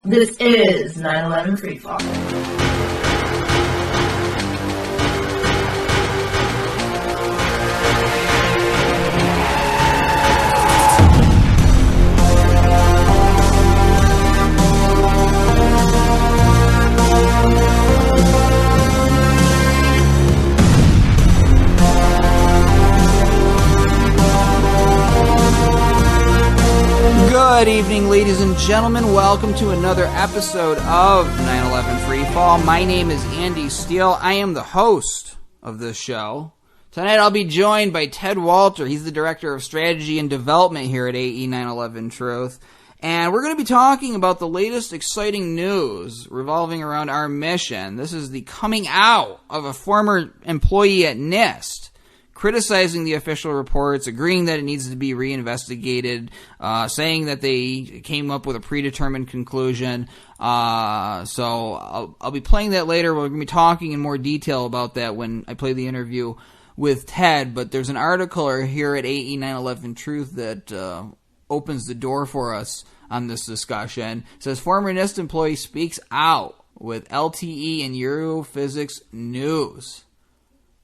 This is 9/11 Freefall. Good evening, ladies and gentlemen. Welcome to another episode of 9/11 Freefall. My name is Andy Steele. I am the host of this show. Tonight I'll be joined by Ted Walter. He's the Director of Strategy and Development here at AE 9/11 Truth. And we're going to be talking about the latest exciting news revolving around our mission. This is the coming out of a former employee at NIST, criticizing the official reports, agreeing that it needs to be reinvestigated, saying that they came up with a predetermined conclusion. So I'll be playing that later. We're going to be talking in more detail about that when I play the interview with Ted. But there's an article here at AE 9/11 Truth that opens the door for us on this discussion. It says, former NIST employee speaks out with LTE and Europhysics news.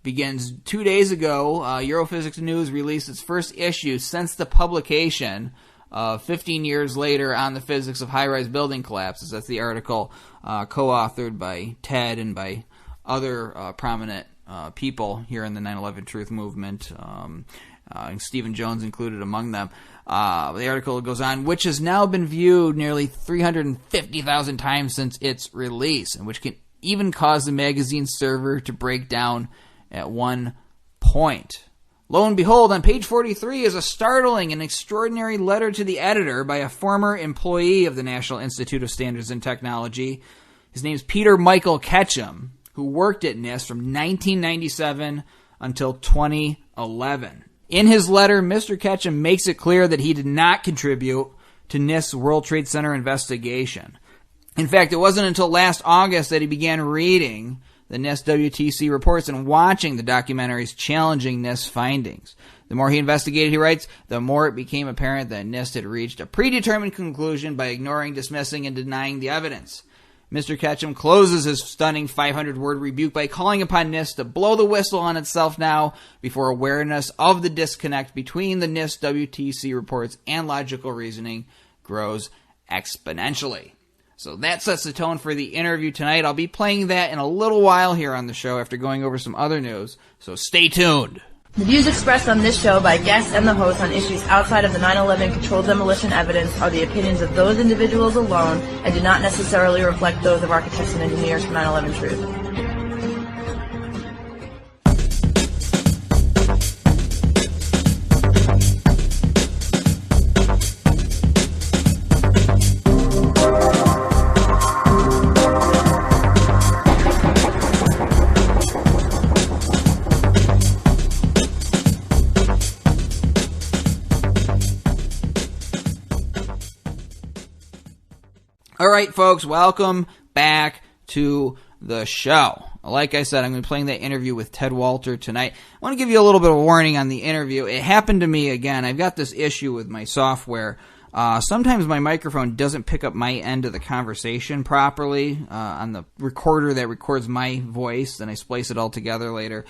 Begins 2 days ago. Europhysics News released its first issue since the publication 15 years later on the physics of high-rise building collapses. That's the article co-authored by Ted and by other prominent people here in the 9/11 Truth movement, and Stephen Jones included among them. The article goes on, which has now been viewed nearly 350,000 times since its release, and which can even cause the magazine's server to break down at one point. Lo and behold, on page 43 is a startling and extraordinary letter to the editor by a former employee of the National Institute of Standards and Technology. His name is Peter Michael Ketchum, who worked at NIST from 1997 until 2011. In his letter, Mr. Ketchum makes it clear that he did not contribute to NIST's World Trade Center investigation. In fact, it wasn't until last August that he began reading the NIST WTC reports and watching the documentaries challenging NIST findings. The more he investigated, he writes, the more it became apparent that NIST had reached a predetermined conclusion by ignoring, dismissing, and denying the evidence. Mr. Ketchum closes his stunning 500-word rebuke by calling upon NIST to blow the whistle on itself now before awareness of the disconnect between the NIST WTC reports and logical reasoning grows exponentially. So that sets the tone for the interview tonight. I'll be playing that in a little while here on the show after going over some other news, so stay tuned. The views expressed on this show by guests and the host on issues outside of the 9/11 controlled demolition evidence are the opinions of those individuals alone and do not necessarily reflect those of architects and engineers from 9/11 Truth. All right, folks, welcome back to the show. Like I said, I'm going to be playing that interview with Ted Walter tonight. I want to give you a little bit of a warning on the interview. It happened to me again. I've got this issue with my software. Sometimes my microphone doesn't pick up my end of the conversation properly on the recorder that records my voice, and I splice it all together later.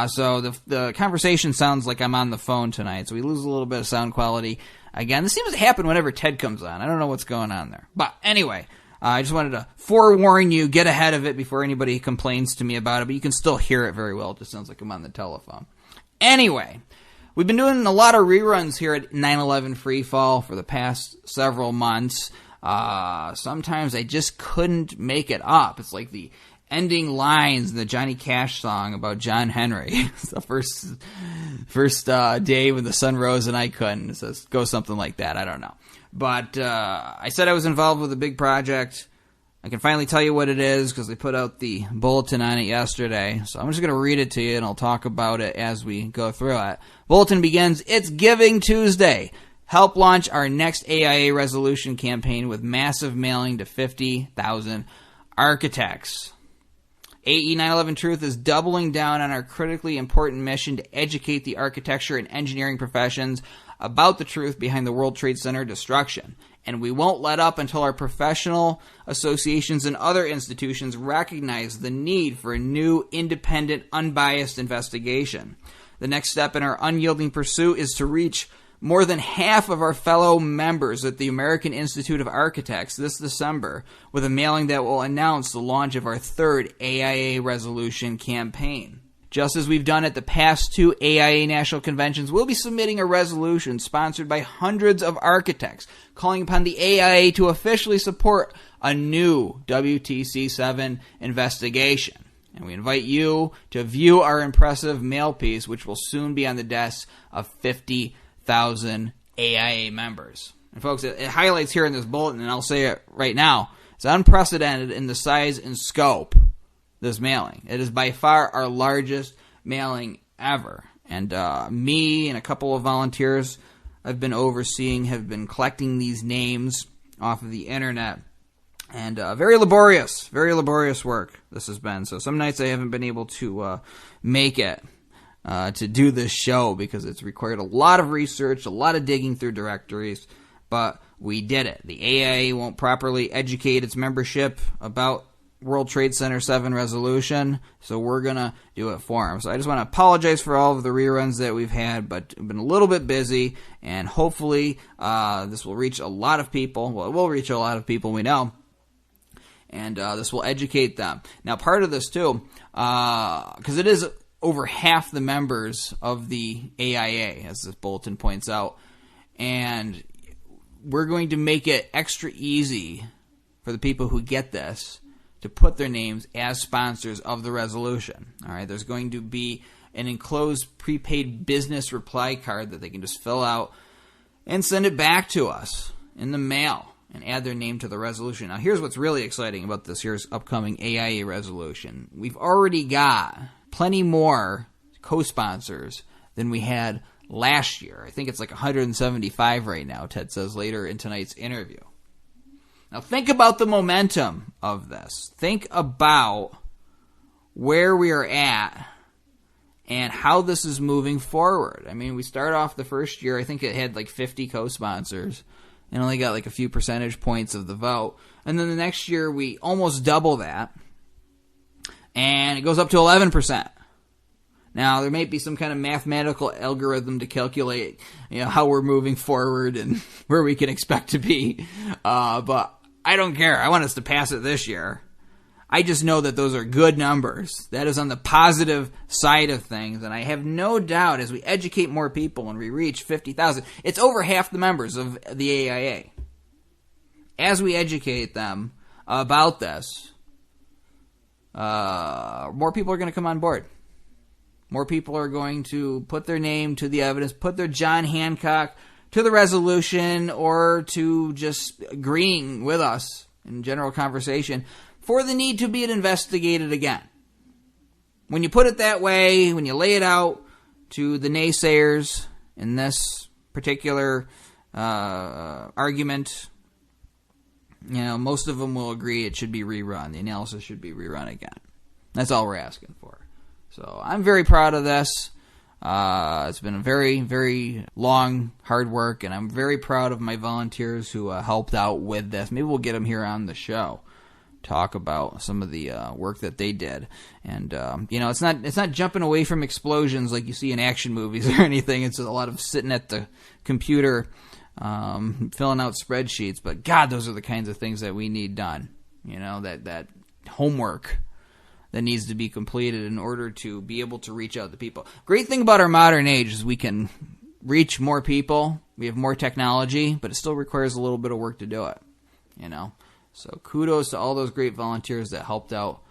So the conversation sounds like I'm on the phone tonight, so we lose a little bit of sound quality. Again, this seems to happen whenever Ted comes on. I don't know what's going on there. But anyway, I just wanted to forewarn you, get ahead of it before anybody complains to me about it, but you can still hear it very well. It just sounds like I'm on the telephone. Anyway, we've been doing a lot of reruns here at 9/11 Freefall for the past several months. Sometimes I just couldn't make it up. It's like the ending lines in the Johnny Cash song about John Henry. It's the first day when the sun rose and I couldn't. It says, go something like that. I don't know. But I said I was involved with a big project. I can finally tell you what it is because they put out the bulletin on it yesterday. So I'm just going to read it to you and I'll talk about it as we go through it. Bulletin begins, it's Giving Tuesday. Help launch our next AIA resolution campaign with massive mailing to 50,000 architects. AE 9/11 Truth is doubling down on our critically important mission to educate the architecture and engineering professions about the truth behind the World Trade Center destruction and we won't let up until our professional associations and other institutions recognize the need for a new, independent, unbiased investigation. The next step in our unyielding pursuit is to reach more than half of our fellow members at the American Institute of Architects this December with a mailing that will announce the launch of our third AIA resolution campaign. Just as we've done at the past 2 AIA national conventions, we'll be submitting a resolution sponsored by hundreds of architects calling upon the AIA to officially support a new WTC7 investigation. And we invite you to view our impressive mail piece, which will soon be on the desks of 50,000 AIA members. And folks, it highlights here in this bulletin, and I'll say it right now, it's unprecedented in the size and scope, this mailing. It is by far our largest mailing ever. And me and a couple of volunteers I've been overseeing have been collecting these names off of the internet. And very laborious work this has been. So some nights I haven't been able to make it to do this show because it's required a lot of research, a lot of digging through directories, but we did it. The AIA won't properly educate its membership about World Trade Center 7 resolution, so we're going to do it for them. So I just want to apologize for all of the reruns that we've had, but we've been a little bit busy, and hopefully this will reach a lot of people. Well, it will reach a lot of people, we know. And this will educate them. Now, part of this, too, because it is over half the members of the AIA, as this bulletin points out, and we're going to make it extra easy for the people who get this to put their names as sponsors of the resolution. All right, there's going to be an enclosed prepaid business reply card that they can just fill out and send it back to us in the mail and add their name to the resolution. Now, here's what's really exciting about this year's upcoming AIA resolution. We've already got plenty more co-sponsors than we had last year. I think it's like 175 right now, Ted says later in tonight's interview. Now, think about the momentum of this. Think about where we are at and how this is moving forward. I mean, we start off the first year, I think it had like 50 co-sponsors and only got like a few percentage points of the vote. And then the next year, we almost double that, and it goes up to 11%. Now, there may be some kind of mathematical algorithm to calculate, how we're moving forward and where we can expect to be. But I don't care. I want us to pass it this year. I just know that those are good numbers. That is on the positive side of things. And I have no doubt as we educate more people and we reach 50,000, it's over half the members of the AIA. As we educate them about this, more people are going to come on board. More people are going to put their name to the evidence, put their John Hancock to the resolution, or to just agreeing with us in general conversation for the need to be investigated again. When you put it that way, when you lay it out to the naysayers in this particular argument, most of them will agree it should be rerun. The analysis should be rerun again. That's all we're asking for. So I'm very proud of this. It's been a very, very long, hard work, and I'm very proud of my volunteers who helped out with this. Maybe we'll get them here on the show, talk about some of the work that they did. And it's not jumping away from explosions like you see in action movies or anything. It's a lot of sitting at the computer, filling out spreadsheets. But God, those are the kinds of things that we need done. That homework that needs to be completed in order to be able to reach out to people. Great thing about our modern age is we can reach more people. We have more technology, but it still requires a little bit of work to do it. So kudos to all those great volunteers that helped out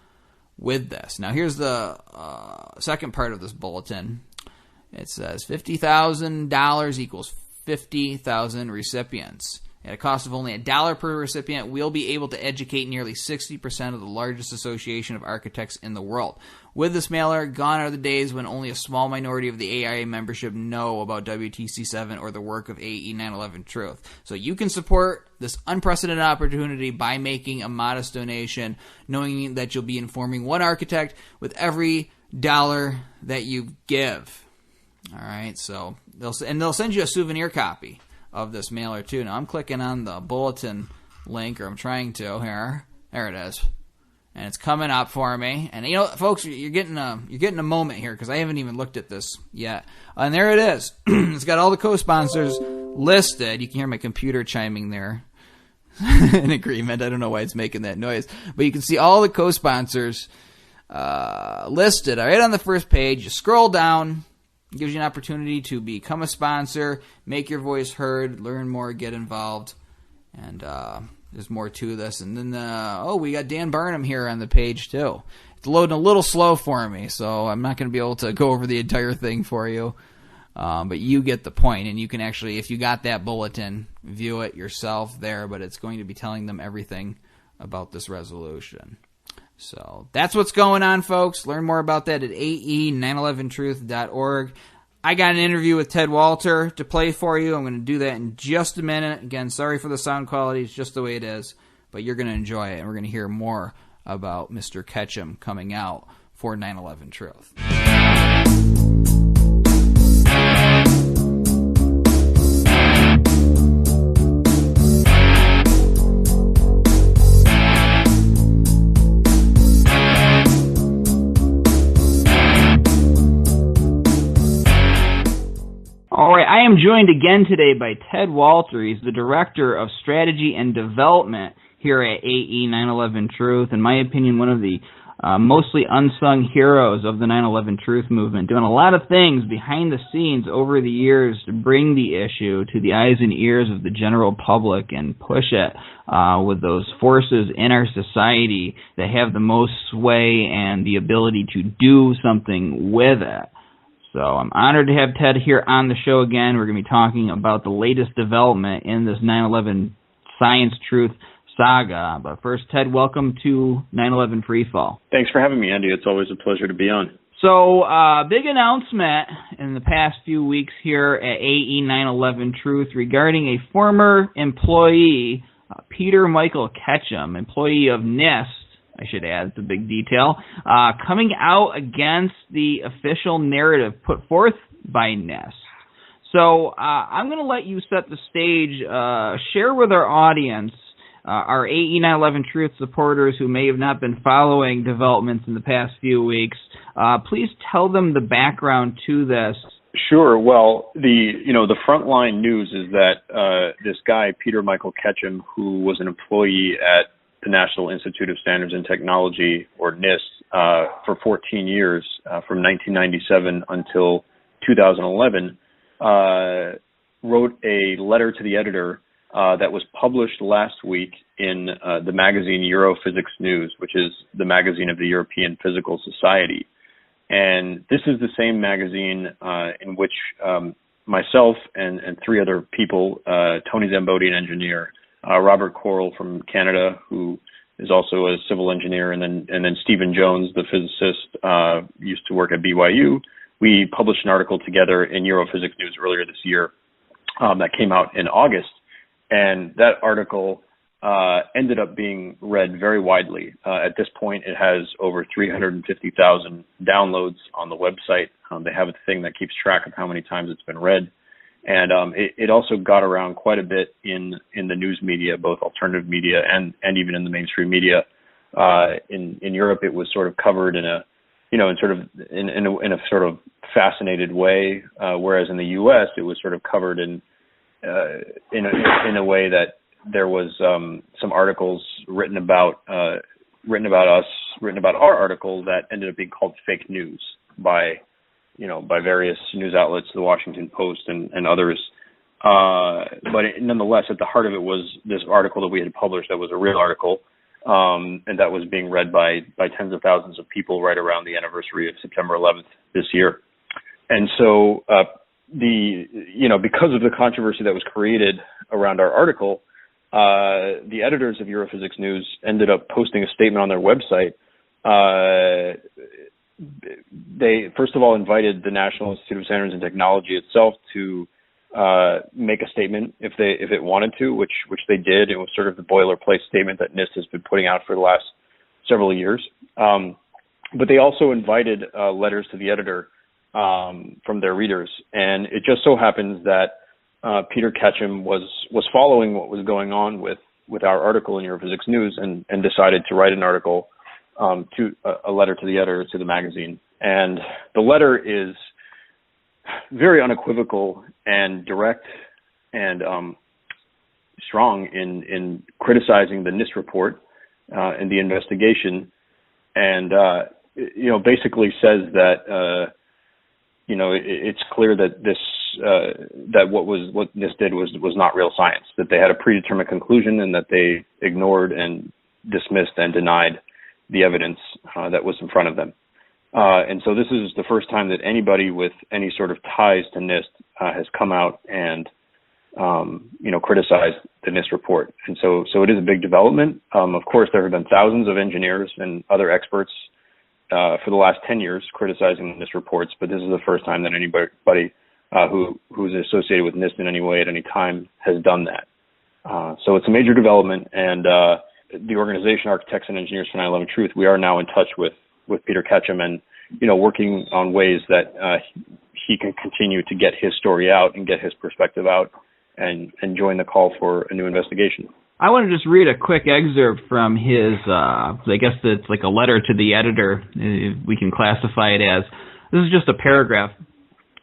with this. Now here's the second part of this bulletin. It says $50,000 equals 50,000 recipients. At a cost of only $1 per recipient, we'll be able to educate nearly 60% of the largest association of architects in the world. With this mailer, gone are the days when only a small minority of the AIA membership know about WTC7 or the work of AE 9/11 Truth. So you can support this unprecedented opportunity by making a modest donation, knowing that you'll be informing one architect with every dollar that you give. All right, so they'll send you a souvenir copy of this mailer too. Now I'm clicking on the bulletin link, or I'm trying to here. There it is. And it's coming up for me. And, folks, you're getting a moment here because I haven't even looked at this yet. And there it is. It's got all the co-sponsors listed. You can hear my computer chiming there in agreement. I don't know why it's making that noise. But you can see all the co-sponsors listed right on the first page. You scroll down. It gives you an opportunity to become a sponsor, make your voice heard, learn more, get involved. And there's more to this. And then, we got Dan Barnum here on the page, too. It's loading a little slow for me, so I'm not going to be able to go over the entire thing for you. But you get the point, and you can actually, if you got that bulletin, view it yourself there, but it's going to be telling them everything about this resolution. So that's what's going on, folks. Learn more about that at ae911truth.org. I got an interview with Ted Walter to play for you. I'm going to do that in just a minute. Again, sorry for the sound quality. It's just the way it is. But you're going to enjoy it, and we're going to hear more about Mr. Ketchum coming out for 9/11 Truth. All right, I am joined again today by Ted Walter. He's the Director of Strategy and Development here at AE 9/11 Truth. In my opinion, one of the mostly unsung heroes of the 9/11 Truth movement, doing a lot of things behind the scenes over the years to bring the issue to the eyes and ears of the general public and push it with those forces in our society that have the most sway and the ability to do something with it. So I'm honored to have Ted here on the show again. We're going to be talking about the latest development in this 9/11 science truth saga. But first, Ted, welcome to 9/11 Freefall. Thanks for having me, Andy. It's always a pleasure to be on. So, big announcement in the past few weeks here at AE 9/11 Truth regarding a former employee, Peter Michael Ketchum, employee of NIST, I should add, it's a big detail, coming out against the official narrative put forth by NIST. So I'm going to let you set the stage, share with our audience, our AE 9/11 Truth supporters who may have not been following developments in the past few weeks. Please tell them the background to this. Sure. Well, the frontline news is that this guy, Peter Michael Ketchum, who was an employee at the National Institute of Standards and Technology, or NIST, for 14 years, from 1997 until 2011, wrote a letter to the editor that was published last week in the magazine Europhysics News, which is the magazine of the European Physical Society. And this is the same magazine in which myself and three other people, Tony Zambodi, an engineer, Robert Corll from Canada, who is also a civil engineer, and then Stephen Jones, the physicist, used to work at BYU. We published an article together in Europhysics News earlier this year that came out in August, and that article ended up being read very widely. At this point, it has over 350,000 downloads on the website. They have a thing that keeps track of how many times it's been read. And it also got around quite a bit in the news media, both alternative media and even in the mainstream media. In Europe, it was sort of covered in a sort of fascinated way, whereas in the U.S. it was sort of covered in a way that there was some articles written about our article that ended up being called fake news by various news outlets, the Washington Post and others. But nonetheless, at the heart of it was this article that we had published that was a real article, and that was being read by tens of thousands of people right around the anniversary of September 11th this year. And so, because of the controversy that was created around our article, the editors of Europhysics News ended up posting a statement on their website. They first of all invited the National Institute of Standards and Technology itself to make a statement if it wanted to, which they did. It was sort of the boilerplate statement that NIST has been putting out for the last several years. But they also invited letters to the editor from their readers, and it just so happens that Peter Ketchum was following what was going on with our article in Europhysics News and decided to write an article, to a letter to the editor, to the magazine. And the letter is very unequivocal and direct and strong in criticizing the NIST report and the investigation, and basically says that it's clear that that what NIST did was not real science, that they had a predetermined conclusion and that they ignored and dismissed and denied the evidence that was in front of them. And so this is the first time that anybody with any sort of ties to NIST has come out and criticized the NIST report. And so it is a big development. Of course, there have been thousands of engineers and other experts for the last 10 years criticizing the NIST reports, but this is the first time that anybody who's associated with NIST in any way at any time has done that. So it's a major development, and the organization Architects and Engineers for 9/11 Truth, we are now in touch with Peter Ketchum and working on ways that he can continue to get his story out and get his perspective out and join the call for a new investigation. I want to just read a quick excerpt from his, I guess it's like a letter to the editor, we can classify it as. This is just a paragraph.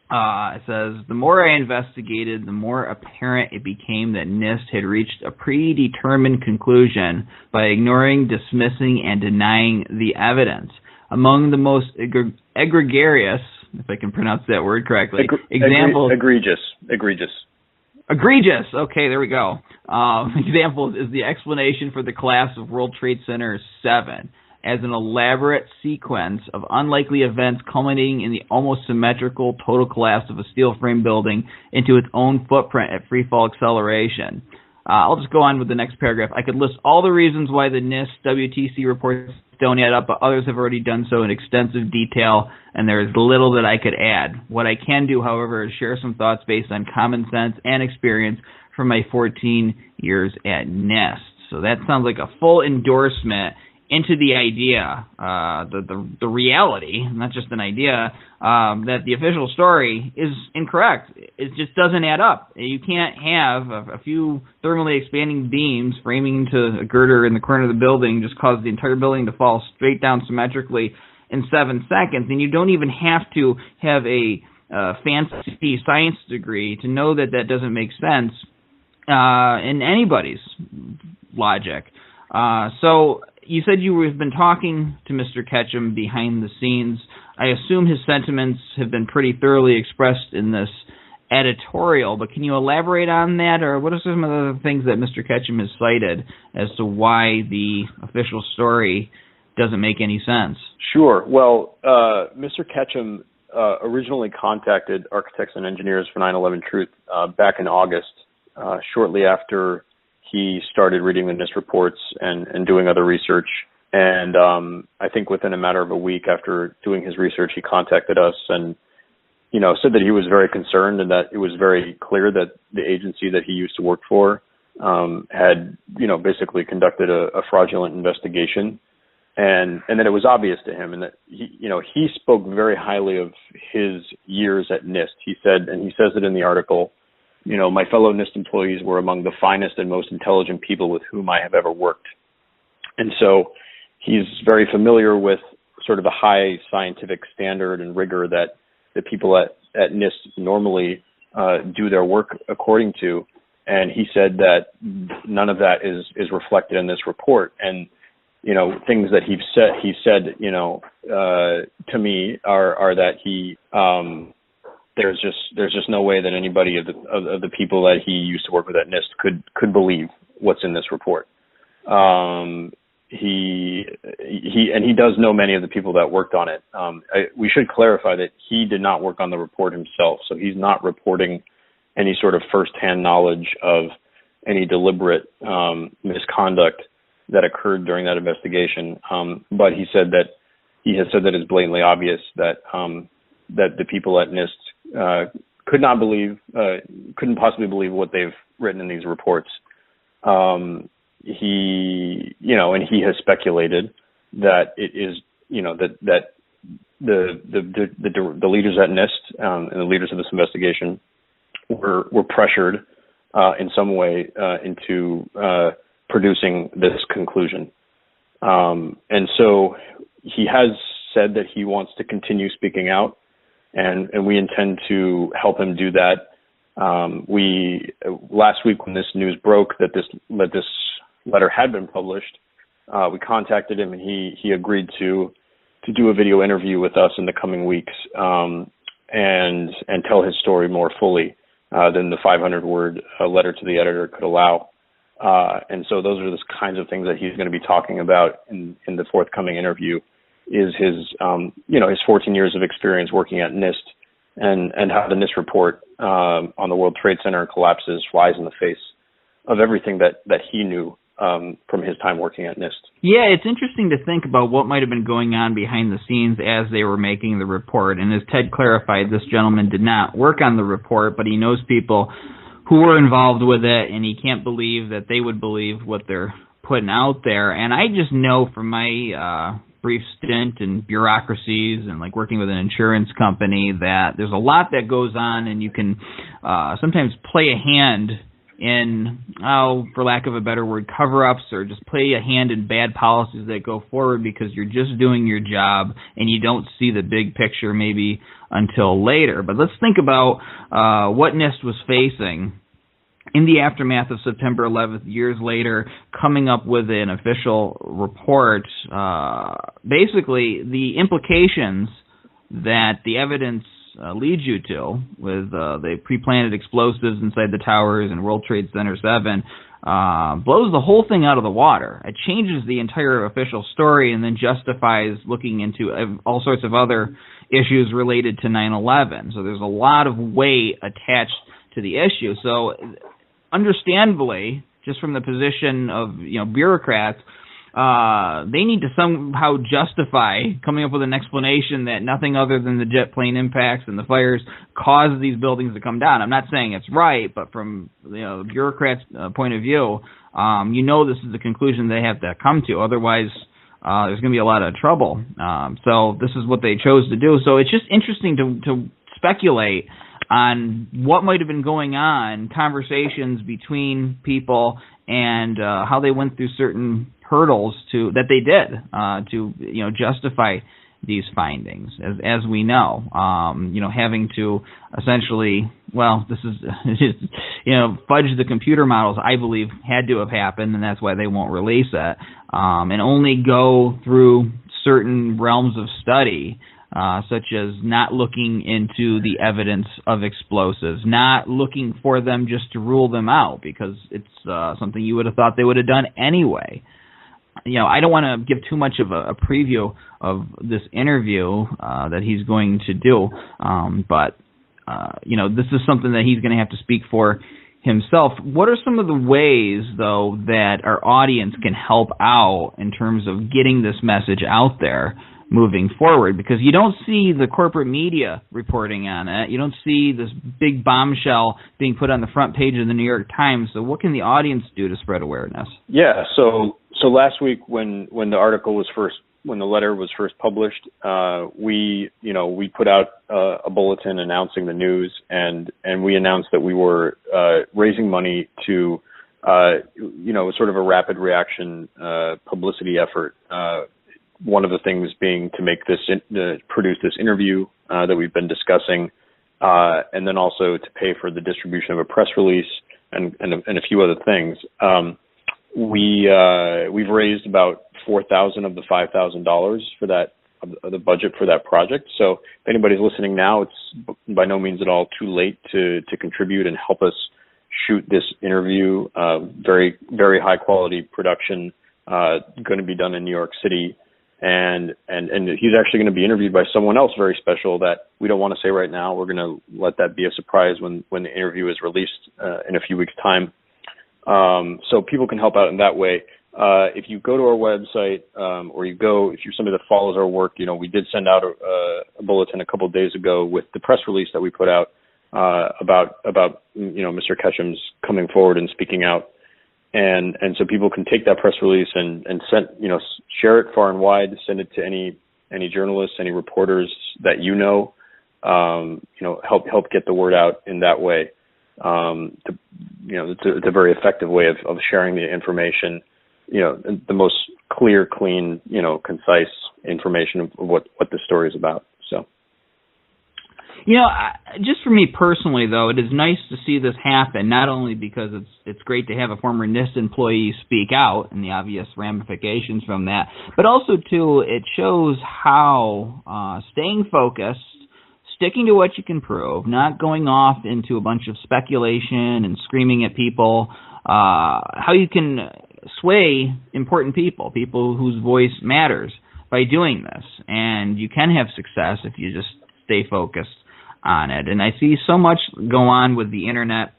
It says, "The more I investigated, the more apparent it became that NIST had reached a predetermined conclusion by ignoring, dismissing, and denying the evidence. Among the most egregious, if I can pronounce that word correctly, examples... Egregious. Okay, there we go. Examples is the explanation for the collapse of World Trade Center 7 as an elaborate sequence of unlikely events culminating in the almost symmetrical total collapse of a steel frame building into its own footprint at free fall acceleration." I'll just go on with the next paragraph. "I could list all the reasons why the NIST WTC reports don't add up, but others have already done so in extensive detail, and there is little that I could add. What I can do, however, is share some thoughts based on common sense and experience from my 14 years at NIST." So that sounds like a full endorsement into the idea, the reality, not just an idea, that the official story is incorrect. It just doesn't add up. You can't have a few thermally expanding beams framing into a girder in the corner of the building just cause the entire building to fall straight down symmetrically in 7 seconds. And you don't even have to have a fancy science degree to know that that doesn't make sense in anybody's logic. So you said you have been talking to Mr. Ketchum behind the scenes. I assume his sentiments have been pretty thoroughly expressed in this editorial, but can you elaborate on that, or what are some of the things that Mr. Ketchum has cited as to why the official story doesn't make any sense? Sure. Well, Mr. Ketchum originally contacted Architects and Engineers for 9/11 Truth back in August, shortly after he started reading the NIST reports and doing other research. And I think within a matter of a week after doing his research, he contacted us and, said that he was very concerned and that it was very clear that the agency that he used to work for had, basically conducted a fraudulent investigation. And that it was obvious to him, and that he spoke very highly of his years at NIST. He said, and he says it in the article, "My fellow NIST employees were among the finest and most intelligent people with whom I have ever worked." And so he's very familiar with sort of the high scientific standard and rigor that the people at NIST normally do their work according to. And he said that none of that is reflected in this report. And, things that he said, to me are that he, there's just no way that anybody of the people that he used to work with at NIST could believe what's in this report. He does know many of the people that worked on it. We should clarify that he did not work on the report himself, so he's not reporting any sort of firsthand knowledge of any deliberate misconduct that occurred during that investigation. But he has said that it's blatantly obvious that that the people at NIST couldn't possibly believe what they've written in these reports. He has speculated that it is, that the leaders at NIST and the leaders of this investigation were pressured in some way into producing this conclusion. And so he has said that he wants to continue speaking out, and we intend to help him do that. We last week, when this news broke that this letter had been published, we contacted him, and he agreed to do a video interview with us in the coming weeks, and tell his story more fully than the 500-word letter to the editor could allow. And so those are the kinds of things that he's going to be talking about in the forthcoming interview, is his his 14 years of experience working at NIST, and how the NIST report on the World Trade Center collapses flies in the face of everything that he knew from his time working at NIST. Yeah, it's interesting to think about what might have been going on behind the scenes as they were making the report. And as Ted clarified, this gentleman did not work on the report, but he knows people who were involved with it, and he can't believe that they would believe what they're putting out there. And I just know from my brief stint in bureaucracies and like working with an insurance company that there's a lot that goes on, and you can sometimes play a hand in, for lack of a better word, cover-ups, or just play a hand in bad policies that go forward because you're just doing your job and you don't see the big picture maybe until later. But let's think about what NIST was facing in the aftermath of September 11th, years later, coming up with an official report. Basically, the implications that the evidence leads you to, with the pre-planted explosives inside the towers and World Trade Center 7, blows the whole thing out of the water. It changes the entire official story and then justifies looking into all sorts of other issues related to 9/11. So there's a lot of weight attached to the issue. So understandably, just from the position of bureaucrats, they need to somehow justify coming up with an explanation that nothing other than the jet plane impacts and the fires caused these buildings to come down. I'm not saying it's right, but from the bureaucrats' point of view, this is the conclusion they have to come to. Otherwise, there's going to be a lot of trouble. So this is what they chose to do. So it's just interesting to speculate on what might have been going on, conversations between people, and how they went through certain hurdles that they did to justify these findings. As we know, having to essentially, this is fudge the computer models, I believe, had to have happened, and that's why they won't release it, and only go through certain realms of study, such as not looking into the evidence of explosives, not looking for them just to rule them out, because it's something you would have thought they would have done anyway. I don't want to give too much of a preview of this interview that he's going to do, but this is something that he's going to have to speak for himself. What are some of the ways, though, that our audience can help out in terms of getting this message out there moving forward? Because you don't see the corporate media reporting on it. You don't see this big bombshell being put on the front page of the New York Times. So what can the audience do to spread awareness? Yeah, so last week when the letter was first published, we put out a bulletin announcing the news, and we announced that we were raising money to sort of a rapid reaction publicity effort. One of the things being to make produce this interview that we've been discussing, and then also to pay for the distribution of a press release and a few other things. We've raised about $4,000 of the $5,000 for that, of the budget for that project. So if anybody's listening now, it's by no means at all too late to contribute and help us shoot this interview. Very, very high quality production, going to be done in New York City. And he's actually going to be interviewed by someone else very special that we don't want to say right now. We're going to let that be a surprise when the interview is released in a few weeks' time. So people can help out in that way. If you go to our website, or if you're somebody that follows our work, we did send out a bulletin a couple of days ago with the press release that we put out about Mr. Ketchum's coming forward and speaking out. And so people can take that press release and send, share it far and wide, send it to any journalists, any reporters that help get the word out in that way. It's a very effective way of sharing the information, the most clear, clean, concise information of what the story is about. So. Just for me personally, though, it is nice to see this happen, not only because it's great to have a former NIST employee speak out and the obvious ramifications from that, but also, too, it shows how staying focused, sticking to what you can prove, not going off into a bunch of speculation and screaming at people, how you can sway important people whose voice matters by doing this. And you can have success if you just stay focused on it. And I see so much go on with the internet,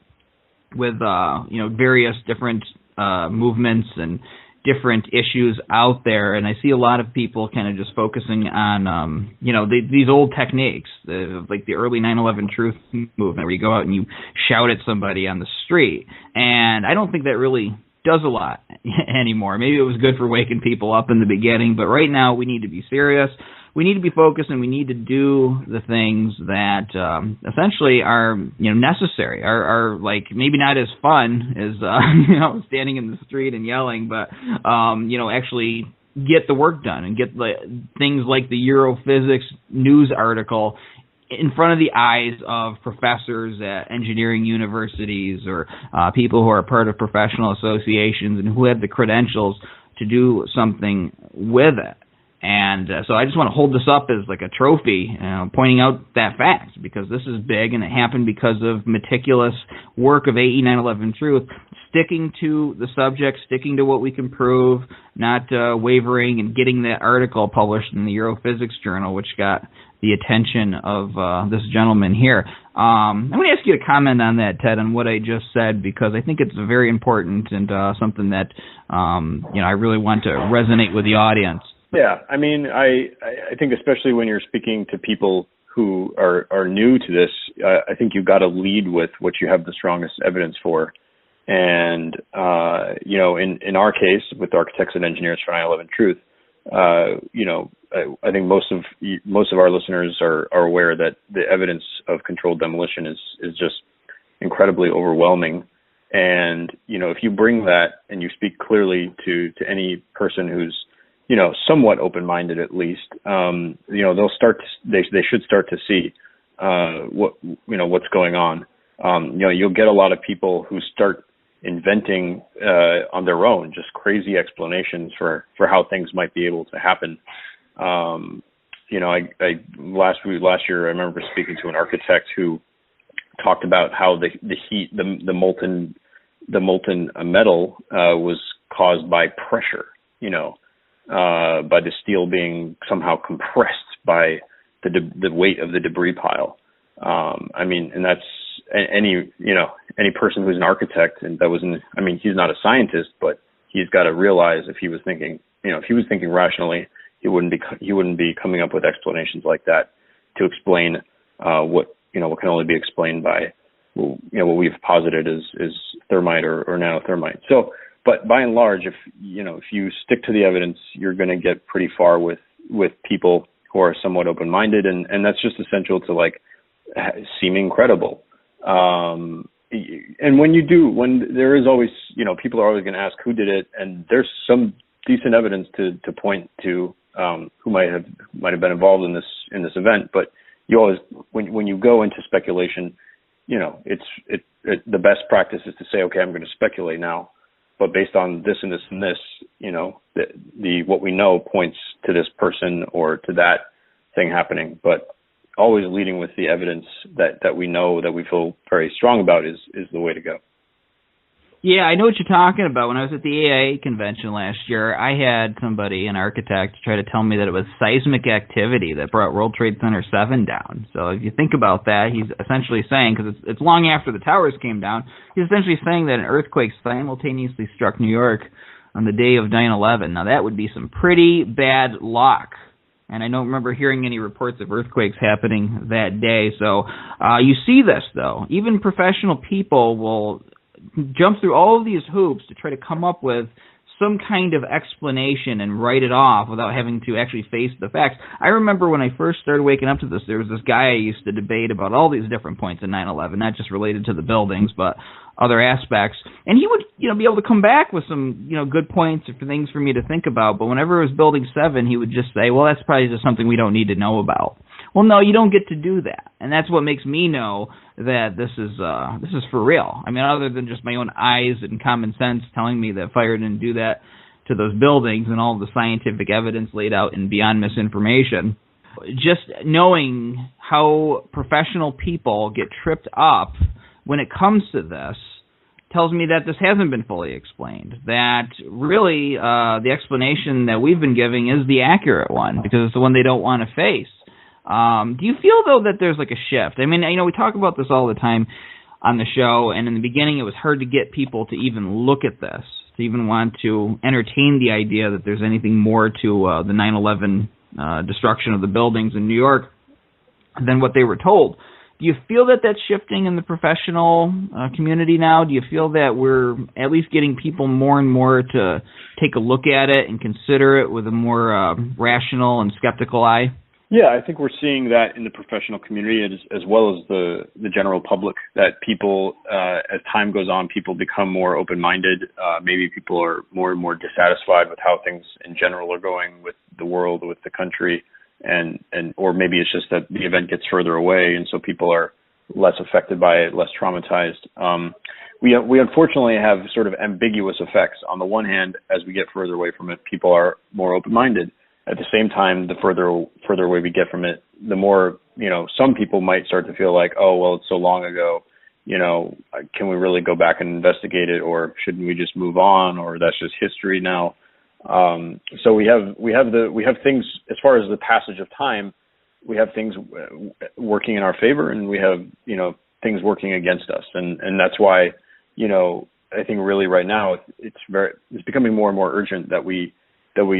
with various different movements and different issues out there, and I see a lot of people kind of just focusing on these old techniques, like the early 9/11 truth movement, where you go out and you shout at somebody on the street. And I don't think that really does a lot anymore. Maybe it was good for waking people up in the beginning, but right now we need to be serious. We need to be focused, and we need to do the things that essentially are necessary. Are like maybe not as fun as standing in the street and yelling, but actually get the work done and get things like the Europhysics news article in front of the eyes of professors at engineering universities or people who are part of professional associations and who have the credentials to do something with it. And so I just want to hold this up as like a trophy, pointing out that fact, because this is big and it happened because of meticulous work of AE 9/11 Truth, sticking to the subject, sticking to what we can prove, not wavering, and getting that article published in the Europhysics Journal, which got the attention of this gentleman here. I'm going to ask you to comment on that, Ted, on what I just said, because I think it's very important and something that I really want to resonate with the audience. Yeah, I mean, I think especially when you're speaking to people who are new to this, I think you've got to lead with what you have the strongest evidence for. And, in our case, with Architects and Engineers for 9/11 Truth, I think most of our listeners are aware that the evidence of controlled demolition is just incredibly overwhelming. And, if you bring that and you speak clearly to any person who's, somewhat open-minded at least, they should start to see what's going on. You'll get a lot of people who start inventing on their own just crazy explanations for how things might be able to happen. Last year I remember speaking to an architect who talked about how the heat, the molten metal was caused by pressure, by the steel being somehow compressed by the weight of the debris pile. And that's any person who's an architect, and he's not a scientist, but he's got to realize if he was thinking rationally, he wouldn't be coming up with explanations like that to explain what can only be explained by what we've posited is thermite or nanothermite. So, but by and large, if you stick to the evidence, you're going to get pretty far with people who are somewhat open-minded, and that's just essential to seeming credible. And when there is always, people are always going to ask who did it, and there's some decent evidence to point to who might have been involved in this event. But you always, when you go into speculation, the best practice is to say, okay, I'm going to speculate now, but based on this and this and this, what we know points to this person or to that thing happening. But always leading with the evidence that we know, that we feel very strong about is the way to go. Yeah, I know what you're talking about. When I was at the AIA convention last year, I had somebody, an architect, try to tell me that it was seismic activity that brought World Trade Center 7 down. So if you think about that, he's essentially saying, because it's long after the towers came down, he's essentially saying that an earthquake simultaneously struck New York on the day of 9/11. Now that would be some pretty bad luck. And I don't remember hearing any reports of earthquakes happening that day. So you see this, though. Even professional people will jump through all of these hoops to try to come up with some kind of explanation and write it off without having to actually face the facts. I remember when I first started waking up to this, there was this guy I used to debate about all these different points in 9/11, not just related to the buildings, but other aspects. And he would, be able to come back with some, good points or things for me to think about. But whenever it was Building 7, he would just say, well, that's probably just something we don't need to know about. Well, no, you don't get to do that. And that's what makes me know that this is for real. I mean, other than just my own eyes and common sense telling me that fire didn't do that to those buildings and all the scientific evidence laid out in Beyond Misinformation, just knowing how professional people get tripped up when it comes to this tells me that this hasn't been fully explained, that really the explanation that we've been giving is the accurate one because it's the one they don't want to face. Do you feel, though, that there's like a shift? I mean, we talk about this all the time on the show, and in the beginning it was hard to get people to even look at this, to even want to entertain the idea that there's anything more to the 9/11 destruction of the buildings in New York than what they were told. Do you feel that that's shifting in the professional community now? Do you feel that we're at least getting people more and more to take a look at it and consider it with a more rational and skeptical eye? Yeah, I think we're seeing that in the professional community as well as the general public, that people, as time goes on, people become more open-minded. Maybe people are more and more dissatisfied with how things in general are going with the world, with the country, and or maybe it's just that the event gets further away, and so people are less affected by it, less traumatized. We unfortunately have sort of ambiguous effects. On the one hand, as we get further away from it, people are more open-minded. At the same time, the further away we get from it, the more, some people might start to feel like, oh, well, it's so long ago, can we really go back and investigate it, or shouldn't we just move on, or that's just history now? So we have things, as far as the passage of time, we have things working in our favor, and we have, things working against us, and that's why, I think really right now it's becoming more and more urgent that we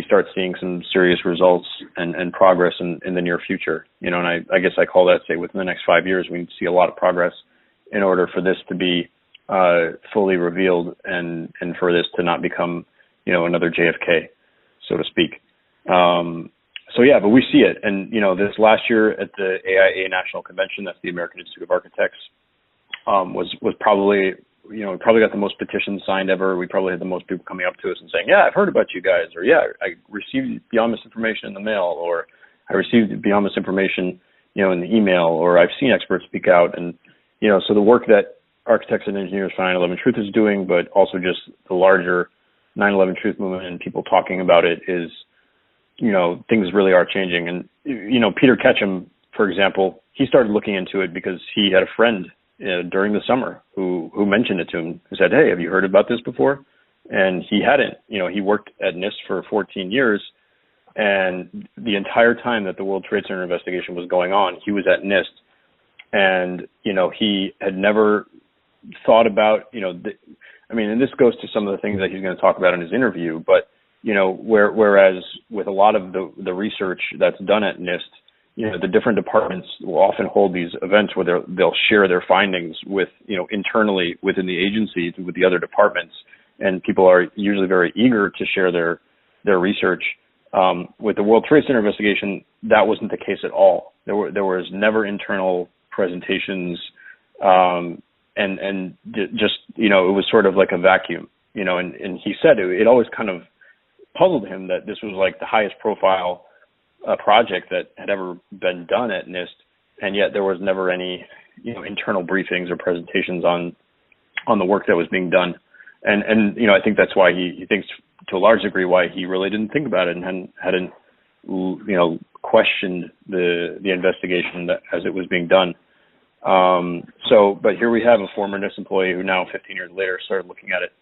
start seeing some serious results and progress in the near future. And I guess I call that, say, within the next 5 years, we need to see a lot of progress in order for this to be fully revealed and for this to not become, another JFK, so to speak. So yeah, but we see it. And, this last year at the AIA National Convention, that's the American Institute of Architects, was probably, we probably got the most petitions signed ever. We probably had the most people coming up to us and saying, yeah, I've heard about you guys, or yeah, I received Beyond Misinformation in the mail, or I received Beyond Misinformation, in the email, or I've seen experts speak out. And, so the work that Architects and Engineers for 9/11 Truth is doing, but also just the larger 9/11 Truth movement and people talking about it is, things really are changing. And, Peter Ketchum, for example, he started looking into it because he had a friend during the summer who mentioned it to him, who said, hey, have you heard about this before? And he hadn't. He worked at NIST for 14 years, and the entire time that the World Trade Center investigation was going on, he was at NIST, and, he had never thought about, and this goes to some of the things that he's going to talk about in his interview, but, whereas with a lot of the research that's done at NIST, the different departments will often hold these events where they'll share their findings with, internally within the agency with the other departments, and people are usually very eager to share their research. With the World Trade Center investigation, that wasn't the case at all. There was never internal presentations, and just, it was sort of like a vacuum, and he said it always kind of puzzled him that this was like the highest profile project that had ever been done at NIST, and yet there was never any, internal briefings or presentations on the work that was being done. And I think that's why he thinks, to a large degree, why he really didn't think about it and hadn't questioned the investigation as it was being done. But here we have a former NIST employee who now, 15 years later, started looking at it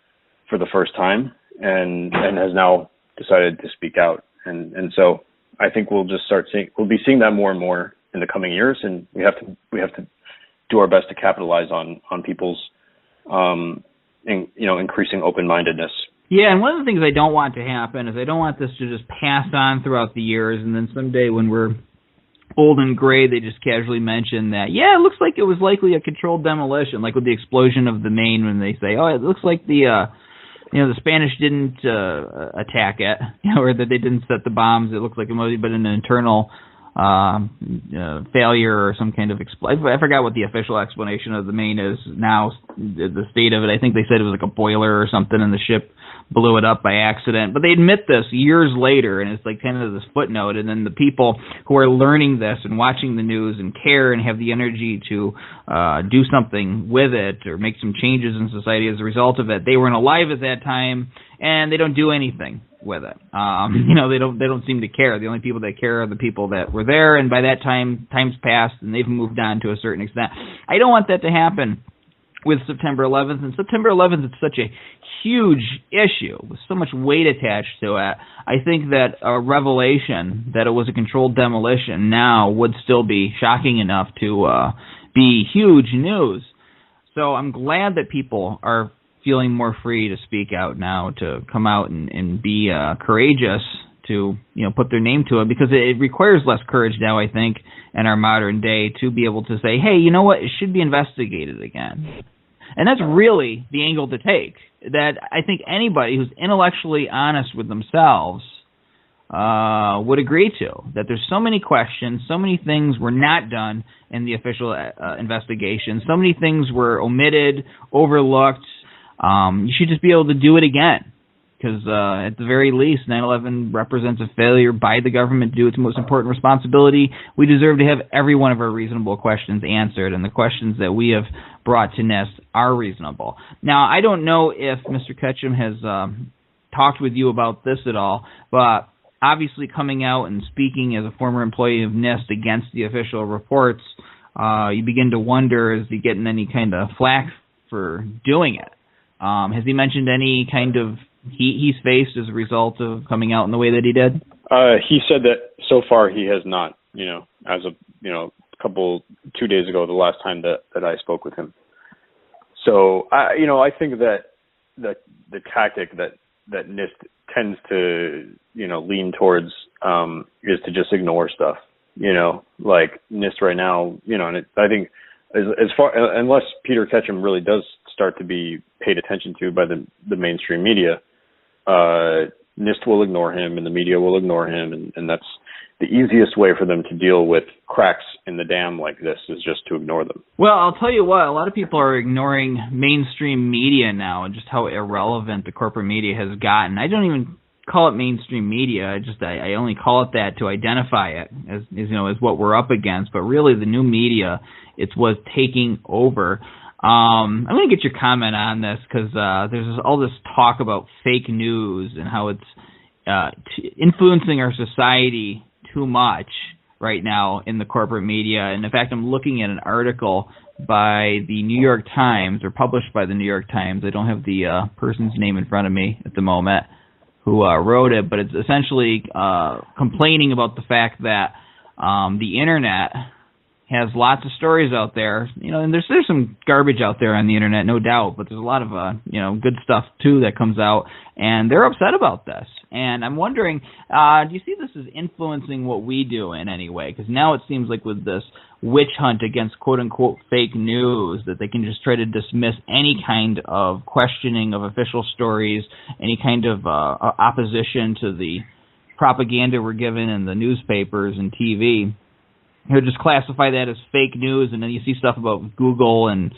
for the first time and has now decided to speak out. And so I think we'll be seeing that more and more in the coming years, and we have to do our best to capitalize on people's increasing open-mindedness. Yeah, and one of the things I don't want to happen is I don't want this to just pass on throughout the years, and then someday when we're old and gray, they just casually mention that, yeah, it looks like it was likely a controlled demolition, like with the explosion of the Maine, when they say, oh, it looks like the the Spanish didn't attack it, or that they didn't set the bombs. It looked like it might have been an internal failure or some kind of I forgot what the official explanation of the Maine is now, the state of it. I think they said it was like a boiler or something, and the ship blew it up by accident. But they admit this years later, and it's like kind of this footnote. And then the people who are learning this and watching the news and care and have the energy to do something with it or make some changes in society as a result of it, they weren't alive at that time, and they don't do anything with it. They don't seem to care. The only people that care are the people that were there, and by that time, time's passed, and they've moved on to a certain extent. I don't want that to happen with September 11th, and September 11th is such a huge issue with so much weight attached to it. I think that a revelation that it was a controlled demolition now would still be shocking enough to be huge news. So I'm glad that people are feeling more free to speak out now, to come out and be courageous, to put their name to it, because it requires less courage now, I think, in our modern day, to be able to say, hey, you know what, it should be investigated again. And that's really the angle to take, that I think anybody who's intellectually honest with themselves would agree to, that there's so many questions, so many things were not done in the official investigation, so many things were omitted, overlooked. You should just be able to do it again, because at the very least, 9/11 represents a failure by the government to do its most important responsibility. We deserve to have every one of our reasonable questions answered, and the questions that we have brought to NIST are reasonable. Now, I don't know if Mr. Ketchum has talked with you about this at all, but obviously coming out and speaking as a former employee of NIST against the official reports, you begin to wonder, is he getting any kind of flack for doing it? Has he mentioned any kind of heat he's faced as a result of coming out in the way that he did? He said that so far he has not, as of, 2 days ago, the last time that I spoke with him. So, I think that the tactic that NIST tends to, lean towards is to just ignore stuff, like NIST right now, and I think as far, unless Peter Ketchum really does start to be paid attention to by the mainstream media, NIST will ignore him and the media will ignore him, and that's the easiest way for them to deal with cracks in the dam like this, is just to ignore them. Well, I'll tell you what, a lot of people are ignoring mainstream media now and just how irrelevant the corporate media has gotten. I don't even call it mainstream media. I only call it that to identify it as what we're up against. But really, the new media, it's what's taking over. I'm going to get your comment on this, because there's all this talk about fake news and how it's influencing our society too much right now in the corporate media. And in fact, I'm looking at an article by the New York Times, or published by the New York Times. I don't have the person's name in front of me at the moment who wrote it, but it's essentially complaining about the fact that the internet has lots of stories out there, and there's some garbage out there on the internet, no doubt, but there's a lot of good stuff too that comes out, and they're upset about this. And I'm wondering, do you see this as influencing what we do in any way? Because now it seems like with this witch hunt against quote-unquote fake news, that they can just try to dismiss any kind of questioning of official stories, any kind of opposition to the propaganda we're given in the newspapers and TV. Just classify that as fake news, and then you see stuff about Google and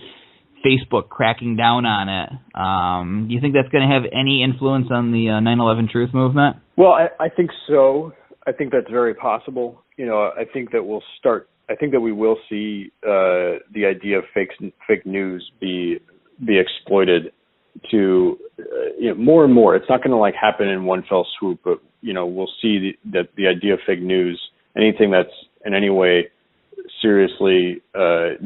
Facebook cracking down on it. Do you think that's going to have any influence on the 9/11 Truth movement? Well, I think so. I think that's very possible. I think that we will see the idea of fake news be exploited to more and more. It's not going to happen in one fell swoop, but we'll see that the idea of fake news, anything that's in any way seriously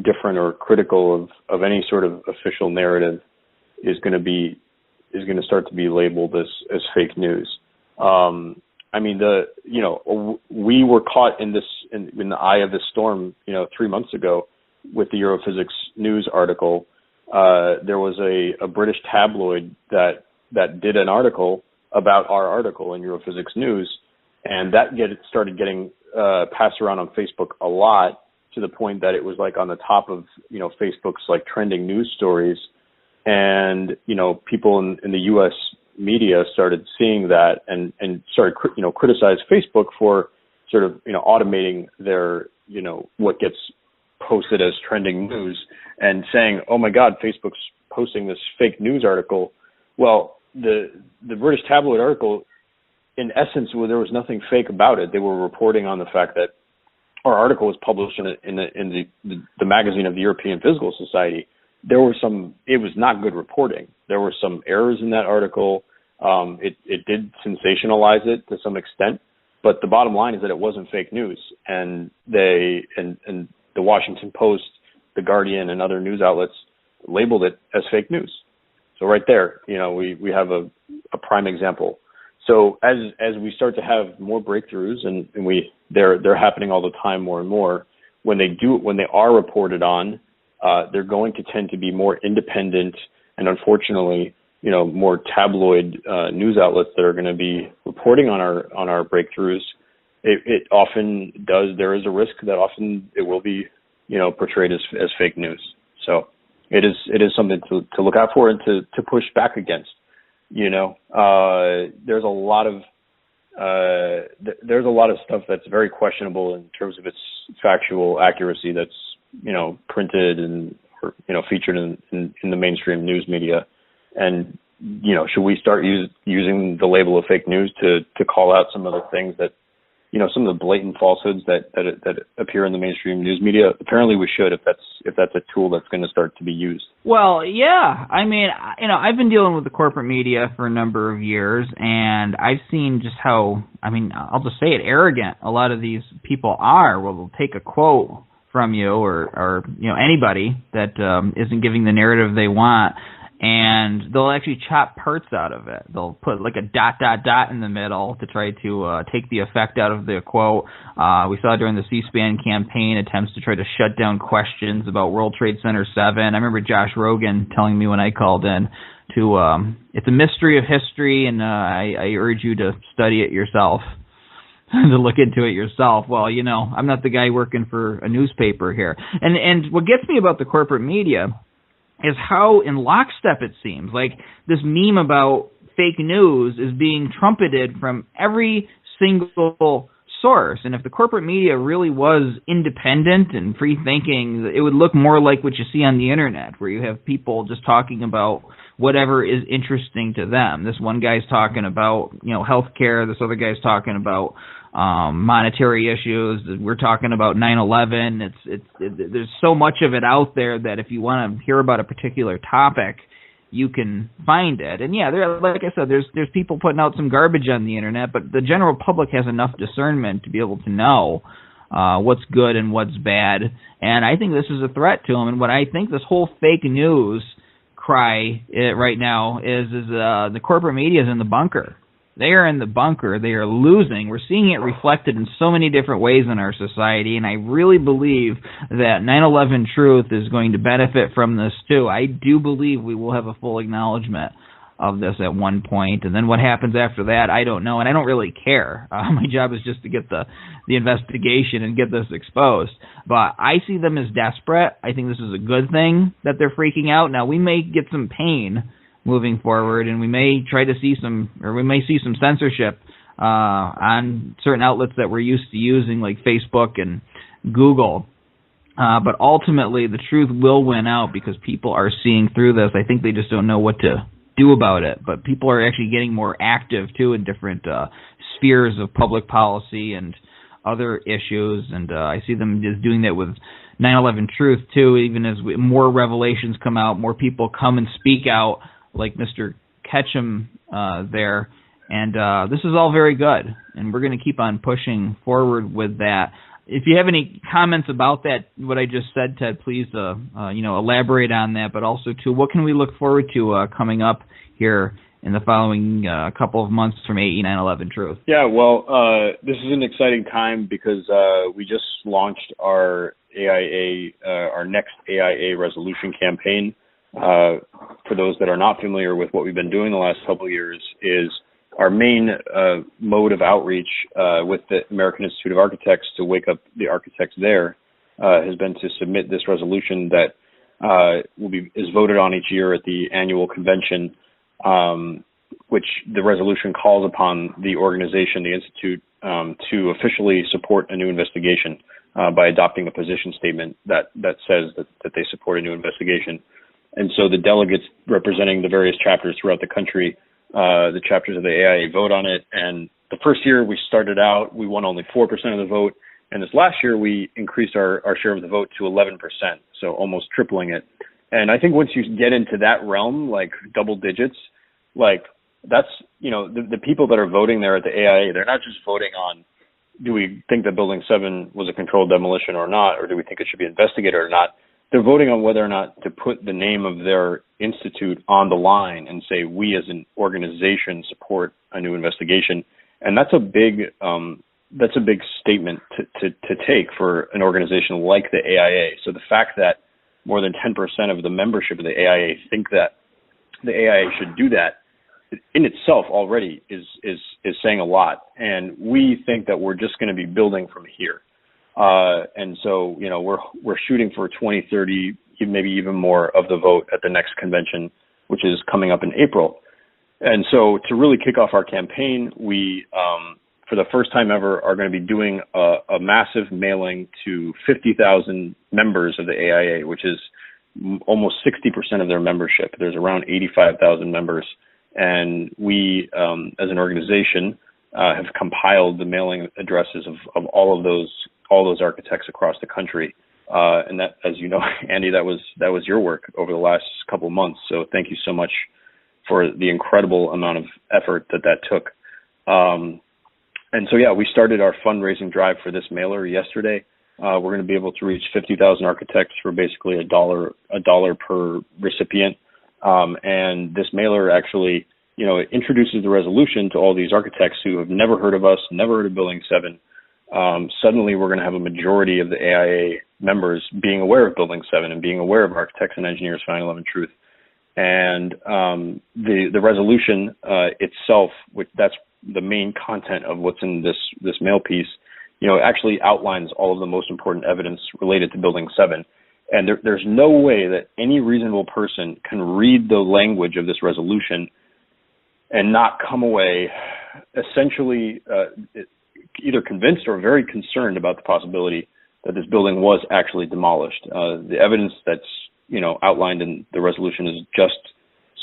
different or critical of any sort of official narrative, is going to start to be labeled as fake news. We were caught in the eye of this storm, 3 months ago with the Europhysics news article. There was a British tabloid that did an article about our article in Europhysics News, and that started getting passed around on Facebook a lot, to the point that it was on the top of Facebook's trending news stories, and people in the U.S. media started seeing that and started, criticize Facebook for sort of, automating their, what gets posted as trending news and saying, oh my God, Facebook's posting this fake news article. Well, the British tabloid article, in essence, there was nothing fake about it. They were reporting on the fact that our article was published in the magazine of the European Physical Society. It was not good reporting. There were some errors in that article. It did sensationalize it to some extent, but the bottom line is that it wasn't fake news. And the Washington Post, the Guardian, and other news outlets labeled it as fake news. So right there, we have a prime example. So as we start to have more breakthroughs, and they're happening all the time more and more, when they are reported on, they're going to tend to be more independent and, unfortunately, more tabloid news outlets that are going to be reporting on our breakthroughs. It often does. There is a risk that often it will be portrayed as fake news. So it is something to look out for and to push back against. There's a lot of stuff that's very questionable in terms of its factual accuracy that's printed and featured in the mainstream news media. And should we start using the label of fake news to call out some of the things that some of the blatant falsehoods that appear in the mainstream news media? Apparently we should, if that's a tool that's going to start to be used. Well, yeah. I mean, I've been dealing with the corporate media for a number of years, and I've seen just how, I'll just say it, arrogant a lot of these people are. Well, they'll take a quote from you or anybody that isn't giving the narrative they want, and they'll actually chop parts out of it. They'll put like a ... in the middle to try to take the effect out of the quote. We saw during the C-SPAN campaign attempts to try to shut down questions about World Trade Center 7. I remember Josh Rogan telling me when I called in it's a mystery of history, and I urge you to study it yourself, to look into it yourself. Well, I'm not the guy working for a newspaper here. And what gets me about the corporate media is how in lockstep it seems. Like this meme about fake news is being trumpeted from every single source. And if the corporate media really was independent and free-thinking, it would look more like what you see on the internet, where you have people just talking about whatever is interesting to them. This one guy's talking about, healthcare. This other guy's talking about monetary issues. We're talking about 9/11. There's so much of it out there that if you want to hear about a particular topic, you can find it. And yeah, like I said, there's people putting out some garbage on the internet, but the general public has enough discernment to be able to know what's good and what's bad. And I think this is a threat to them. And what I think this whole fake news cry right now is the corporate media is in the bunker. They are in the bunker. They are losing. We're seeing it reflected in so many different ways in our society, and I really believe that 9/11 Truth is going to benefit from this too. I do believe we will have a full acknowledgement of this at one point, and then what happens after that, I don't know, and I don't really care. My job is just to get the investigation and get this exposed. But I see them as desperate. I think this is a good thing that they're freaking out. Now, we may get some pain moving forward, and we may see some censorship on certain outlets that we're used to using, like Facebook and Google. But ultimately, the truth will win out because people are seeing through this. I think they just don't know what to do about it. But people are actually getting more active, too, in different spheres of public policy and other issues. And I see them just doing that with 9/11 Truth, too, even as more revelations come out, more people come and speak out, like Mr. Ketchum there. And this is all very good, and we're going to keep on pushing forward with that. If you have any comments about that, what I just said, Ted, please elaborate on that, but also, too, what can we look forward to coming up here in the following couple of months from 9/11 Truth? Yeah, well, this is an exciting time because we just launched our our next AIA resolution campaign. For those that are not familiar with what we've been doing the last couple of years, is our main mode of outreach with the American Institute of Architects to wake up the architects there has been to submit this resolution that is voted on each year at the annual convention which the resolution calls upon the organization, the Institute, to officially support a new investigation by adopting a position statement that says that they support a new investigation. And so the delegates representing the various chapters throughout the country, the chapters of the AIA vote on it. And the first year we started out, we won only 4% of the vote. And this last year we increased our share of the vote to 11%, so almost tripling it. And I think once you get into that realm, like double digits, like that's, the people that are voting there at the AIA, they're not just voting on, do we think that Building 7 was a controlled demolition or not, or do we think it should be investigated or not? They're voting on whether or not to put the name of their institute on the line and say, we as an organization support a new investigation. And that's a big statement to take for an organization like the AIA. So the fact that more than 10% of the membership of the AIA think that the AIA should do that in itself already is saying a lot. And we think that we're just going to be building from here. And so, we're shooting for 20, 30, maybe even more of the vote at the next convention, which is coming up in April. And so to really kick off our campaign, we, for the first time ever, are going to be doing a massive mailing to 50,000 members of the AIA, which is almost 60% of their membership. There's around 85,000 members. And we, as an organization, have compiled the mailing addresses of all those architects across the country. And that, as you know, Andy, that was your work over the last couple of months. So thank you so much for the incredible amount of effort that took. And so, yeah, we started our fundraising drive for this mailer yesterday. We're going to be able to reach 50,000 architects for basically a dollar per recipient. And this mailer actually, it introduces the resolution to all these architects who have never heard of us, never heard of Building 7. Suddenly we're going to have a majority of the AIA members being aware of Building 7 and being aware of Architects and Engineers for 9/11 Truth. And the resolution itself, which that's the main content of what's in this mail piece, actually outlines all of the most important evidence related to Building 7. And there's no way that any reasonable person can read the language of this resolution and not come away essentially either convinced or very concerned about the possibility that this building was actually demolished. The evidence that's outlined in the resolution is just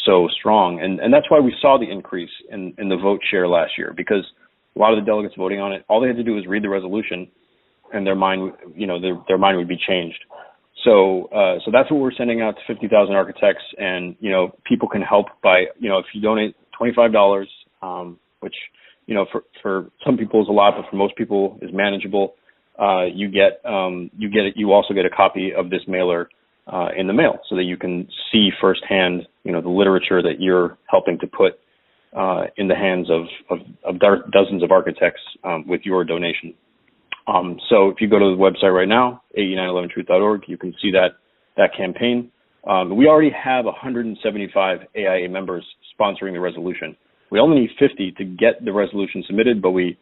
so strong, and that's why we saw the increase in the vote share last year, because a lot of the delegates voting on it, all they had to do was read the resolution, and their mind, their mind would be changed. So that's what we're sending out to 50,000 architects, and people can help by if you donate $25, which for some people is a lot, but for most people is manageable. You also get a copy of this mailer in the mail, so that you can see firsthand the literature that you're helping to put in the hands of dozens of architects with your donation. So if you go to the website right now, ae911truth.org, you can see that campaign. We already have 175 AIA members sponsoring the resolution. We only need 50 to get the resolution submitted, but we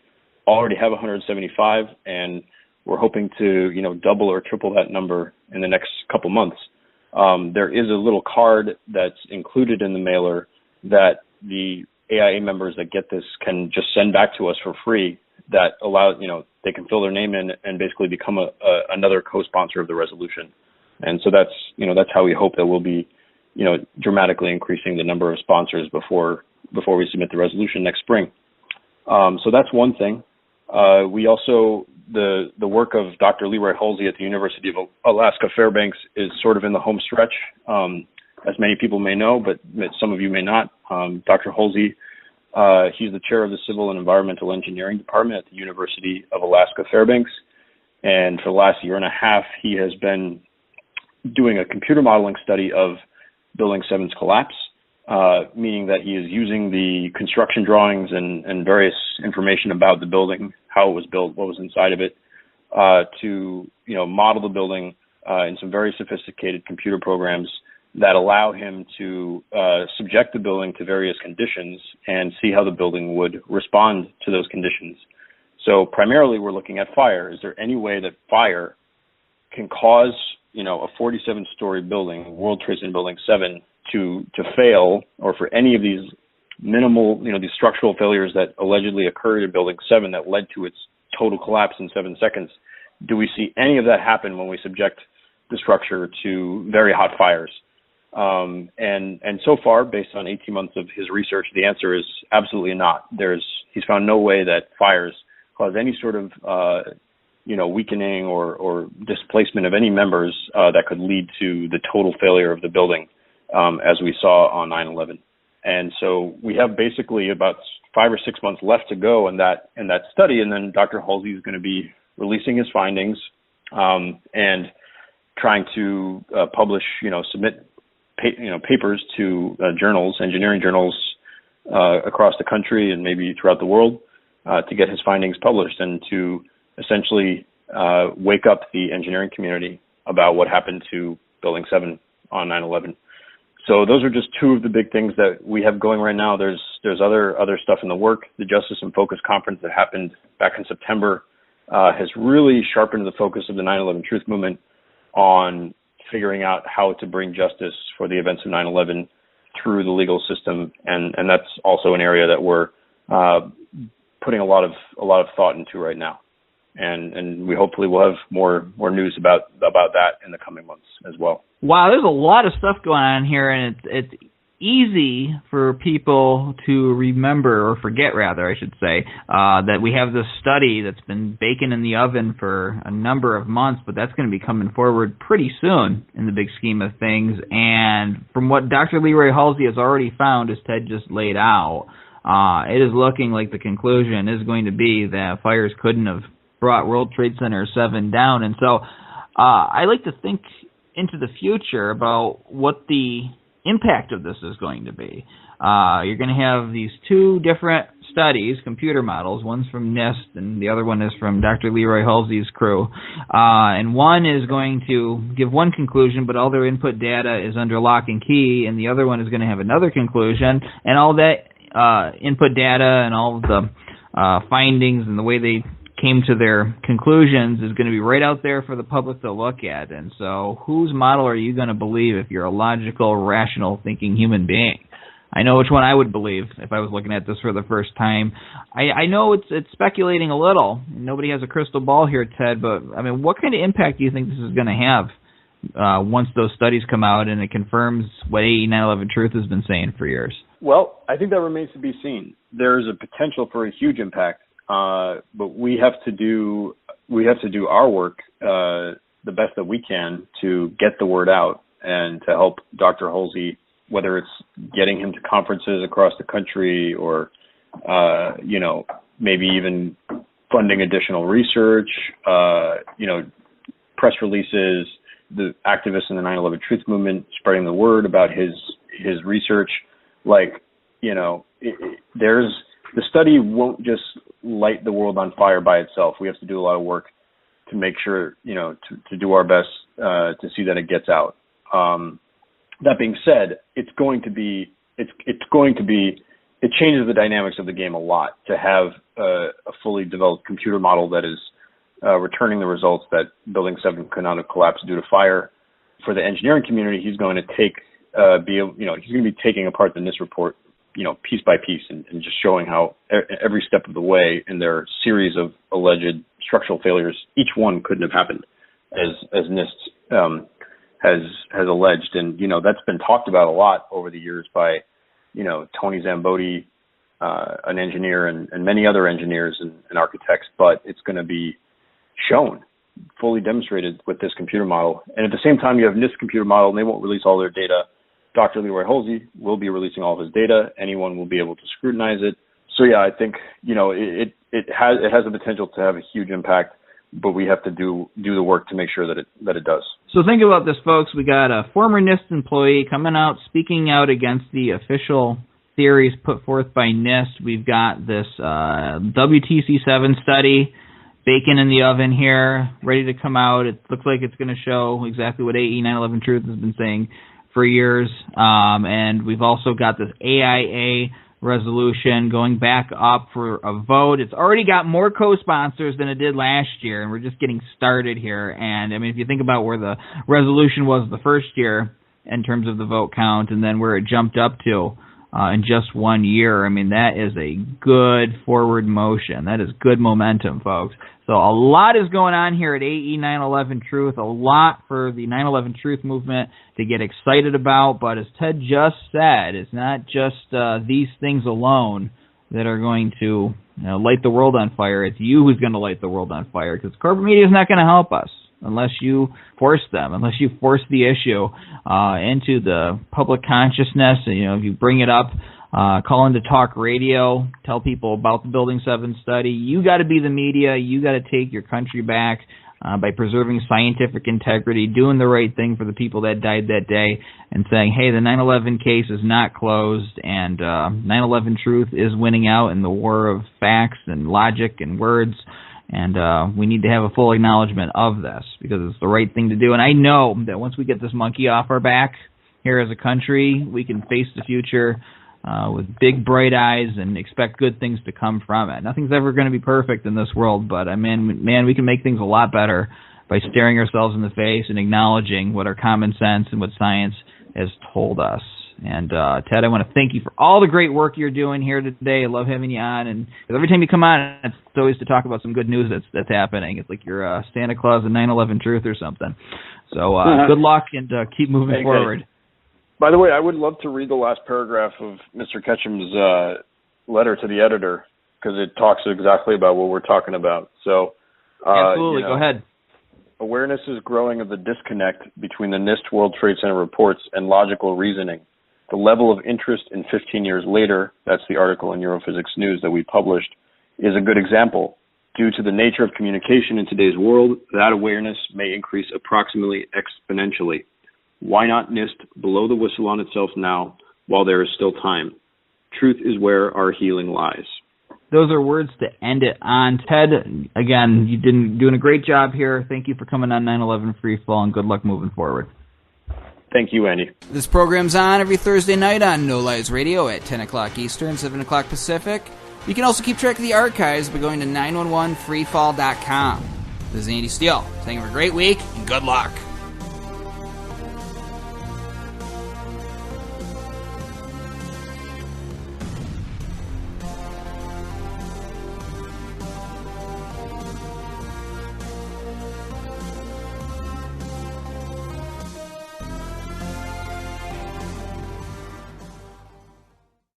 already have 175, and we're hoping to double or triple that number in the next couple months. There is a little card that's included in the mailer that the AIA members that get this can just send back to us for free, that allows, they can fill their name in and basically become another co-sponsor of the resolution. And so that's how we hope that we'll be, dramatically increasing the number of sponsors before we submit the resolution next spring. So that's one thing. We also, the work of Dr. Leroy Halsey at the University of Alaska Fairbanks is sort of in the home stretch, as many people may know, but some of you may not. Dr. Halsey, he's the chair of the Civil and Environmental Engineering Department at the University of Alaska Fairbanks. And for the last year and a half, he has been doing a computer modeling study of Building 7's collapse, meaning that he is using the construction drawings and various information about the building, how it was built, what was inside of it, to model the building in some very sophisticated computer programs that allow him to subject the building to various conditions and see how the building would respond to those conditions. So primarily we're looking at fire. Is there any way that fire can cause, a 47-story building, World Trade Center Building 7, to fail, or for any of these minimal, these structural failures that allegedly occurred in Building 7 that led to its total collapse in 7 seconds, do we see any of that happen when we subject the structure to very hot fires? And so far, based on 18 months of his research, the answer is absolutely not. He's found no way that fires cause any sort of weakening or displacement of any members that could lead to the total failure of the building, as we saw on 9/11. And so we have basically about 5 or 6 months left to go in that study, and then Dr. Halsey is going to be releasing his findings and trying to publish, submit papers to journals, engineering journals across the country and maybe throughout the world to get his findings published and to essentially wake up the engineering community about what happened to Building 7 on 9/11. So those are just two of the big things that we have going right now. There's other stuff in the work. The Justice in Focus conference that happened back in September has really sharpened the focus of the 9/11 Truth Movement on figuring out how to bring justice for the events of 9/11 through the legal system, and that's also an area that we're putting a lot of thought into right now, and we hopefully will have more news about that in the coming months as well. Wow, there's a lot of stuff going on here, and it's easy for people to remember, or forget rather, I should say, that we have this study that's been baking in the oven for a number of months, but that's going to be coming forward pretty soon in the big scheme of things. And from what Dr. Leroy Halsey has already found, as Ted just laid out, it is looking like the conclusion is going to be that fires couldn't have brought World Trade Center 7 down. And so I like to think into the future about what the impact of this is going to be. You're going to have these two different studies, computer models. One's from NIST and the other one is from Dr. Leroy Halsey's crew. And one is going to give one conclusion, but all their input data is under lock and key, and the other one is going to have another conclusion, and all that input data and all of the findings and the way they came to their conclusions is going to be right out there for the public to look at. And so whose model are you going to believe if you're a logical, rational, thinking human being? I know which one I would believe if I was looking at this for the first time. I know it's speculating a little. Nobody has a crystal ball here, Ted, but I mean, what kind of impact do you think this is going to have once those studies come out and it confirms what 9/11 Truth has been saying for years? Well, I think that remains to be seen. There is a potential for a huge impact. But we have to do our work the best that we can to get the word out and to help Dr. Halsey, whether it's getting him to conferences across the country or maybe even funding additional research, press releases, the activists in the 9/11 Truth Movement spreading the word about his research. The study won't just light the world on fire by itself. We have to do a lot of work to make sure, to do our best to see that it gets out. That being said, it changes the dynamics of the game a lot to have a fully developed computer model that is returning the results that Building 7 could not have collapsed due to fire. For the engineering community, he's going to he's going to be taking apart the NIST report, piece by piece, and just showing how every step of the way in their series of alleged structural failures, each one couldn't have happened, as NIST has alleged. And that's been talked about a lot over the years by Tony Zamboti, an engineer, and many other engineers and architects. But it's going to be shown, fully demonstrated with this computer model. And at the same time, you have NIST computer model, and they won't release all their data. Dr. Leroy Halsey will be releasing all of his data. Anyone will be able to scrutinize it. So yeah, I think it has the potential to have a huge impact, but we have to do the work to make sure that it does. So think about this, folks. We got a former NIST employee coming out, speaking out against the official theories put forth by NIST. We've got this WTC7 study baking in the oven here, ready to come out. It looks like it's going to show exactly what 9/11 Truth has been saying for years, and we've also got this AIA resolution going back up for a vote. It's already got more co-sponsors than it did last year, and we're just getting started here. And I mean, if you think about where the resolution was the first year in terms of the vote count, and then where it jumped up to in just 1 year. I mean, that is a good forward motion. That is good momentum, folks. So a lot is going on here at AE 9/11 Truth, a lot for the 9/11 Truth movement to get excited about. But as Ted just said, it's not just these things alone that are going to light the world on fire. It's you who's going to light the world on fire, because corporate media is not going to help us unless you force them, unless you force the issue into the public consciousness. And, if you bring it up, call into talk radio, tell people about the Building 7 study. You got to be the media. You got to take your country back by preserving scientific integrity, doing the right thing for the people that died that day, and saying, hey, the 9/11 case is not closed, and 9/11 Truth is winning out in the war of facts and logic and words. And we need to have a full acknowledgement of this, because it's the right thing to do. And I know that once we get this monkey off our back here as a country, we can face the future with big, bright eyes and expect good things to come from it. Nothing's ever going to be perfect in this world, but man, we can make things a lot better by staring ourselves in the face and acknowledging what our common sense and what science has told us. And Ted, I want to thank you for all the great work you're doing here today. I love having you on, and every time you come on, it's always to talk about some good news that's happening. It's like you're Santa Claus and 9/11 Truth or something. So good luck, and keep moving forward. By the way, I would love to read the last paragraph of Mr. Ketchum's letter to the editor, because it talks exactly about what we're talking about. So absolutely, go ahead. Awareness is growing of the disconnect between the NIST World Trade Center reports and logical reasoning. The level of interest in 15 years later, that's the article in Neurophysics News that we published, is a good example. Due to the nature of communication in today's world, that awareness may increase approximately exponentially. Why not NIST blow the whistle on itself now while there is still time? Truth is where our healing lies. Those are words to end it on. Ted, again, you've been doing a great job here. Thank you for coming on 9/11 Free Fall, and good luck moving forward. Thank you, Andy. This program's on every Thursday night on No Lies Radio at 10 o'clock Eastern, 7 o'clock Pacific. You can also keep track of the archives by going to 911freefall.com. This is Andy Steele. Saying have a great week, and good luck.